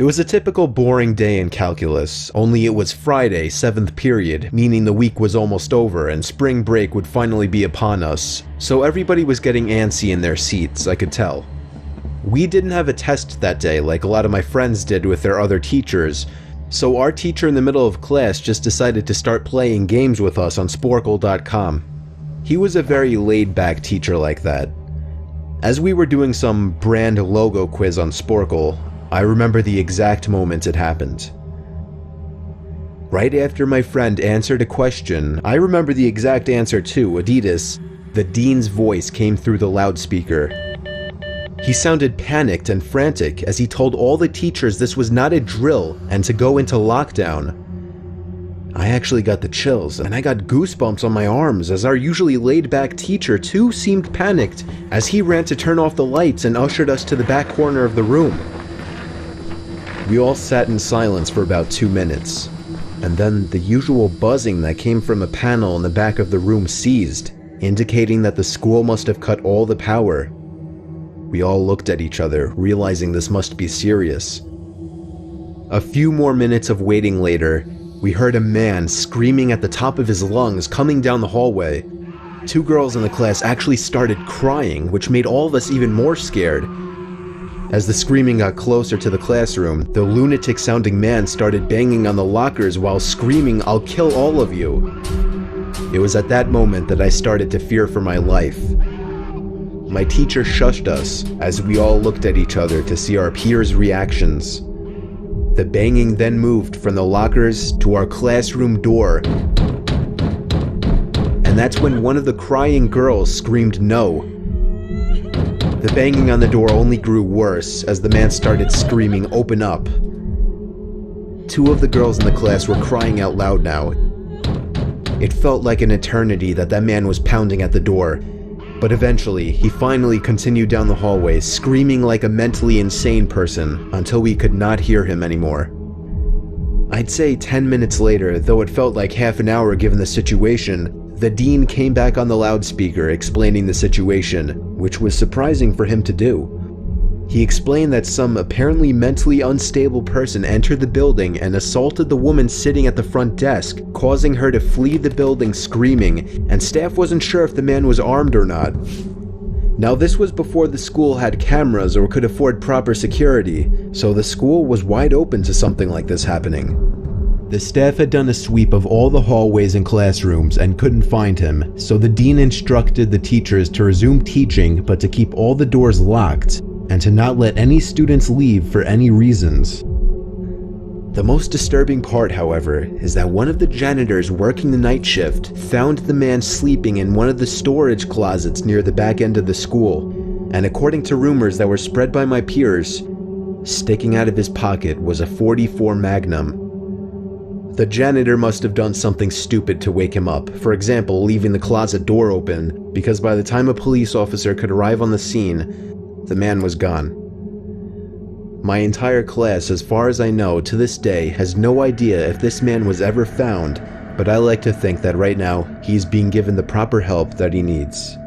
It was a typical boring day in calculus, only it was Friday, 7th period, meaning the week was almost over and spring break would finally be upon us, so everybody was getting antsy in their seats, I could tell. We didn't have a test that day like a lot of my friends did with their other teachers, so our teacher in the middle of class just decided to start playing games with us on Sporkle.com. He was a very laid-back teacher like that. As we were doing some brand logo quiz on Sporkle, I remember the exact moment it happened. Right after my friend answered a question, I remember the exact answer too, Adidas. The dean's voice came through the loudspeaker. He sounded panicked and frantic as he told all the teachers this was not a drill and to go into lockdown. I actually got the chills and I got goosebumps on my arms as our usually laid-back teacher too seemed panicked as he ran to turn off the lights and ushered us to the back corner of the room. We all sat in silence for about 2 minutes, and then the usual buzzing that came from a panel in the back of the room ceased, indicating that the school must have cut all the power. We all looked at each other, realizing this must be serious. A few more minutes of waiting later, we heard a man screaming at the top of his lungs coming down the hallway. 2 girls in the class actually started crying, which made all of us even more scared. As the screaming got closer to the classroom, the lunatic-sounding man started banging on the lockers while screaming, "I'll kill all of you." It was at that moment that I started to fear for my life. My teacher shushed us as we all looked at each other to see our peers' reactions. The banging then moved from the lockers to our classroom door, and that's when one of the crying girls screamed no. The banging on the door only grew worse as the man started screaming, "Open up." 2 of the girls in the class were crying out loud now. It felt like an eternity that man was pounding at the door, but eventually he finally continued down the hallway, screaming like a mentally insane person until we could not hear him anymore. I'd say 10 minutes later, though it felt like half an hour given the situation, the dean came back on the loudspeaker explaining the situation, which was surprising for him to do. He explained that some apparently mentally unstable person entered the building and assaulted the woman sitting at the front desk, causing her to flee the building screaming, and staff wasn't sure if the man was armed or not. Now this was before the school had cameras or could afford proper security, so the school was wide open to something like this happening. The staff had done a sweep of all the hallways and classrooms and couldn't find him, so the dean instructed the teachers to resume teaching but to keep all the doors locked and to not let any students leave for any reasons. The most disturbing part, however, is that one of the janitors working the night shift found the man sleeping in one of the storage closets near the back end of the school, and according to rumors that were spread by my peers, sticking out of his pocket was a .44 Magnum. The janitor must have done something stupid to wake him up, for example, leaving the closet door open, because by the time a police officer could arrive on the scene, the man was gone. My entire class, as far as I know, to this day, has no idea if this man was ever found, but I like to think that right now, he's being given the proper help that he needs.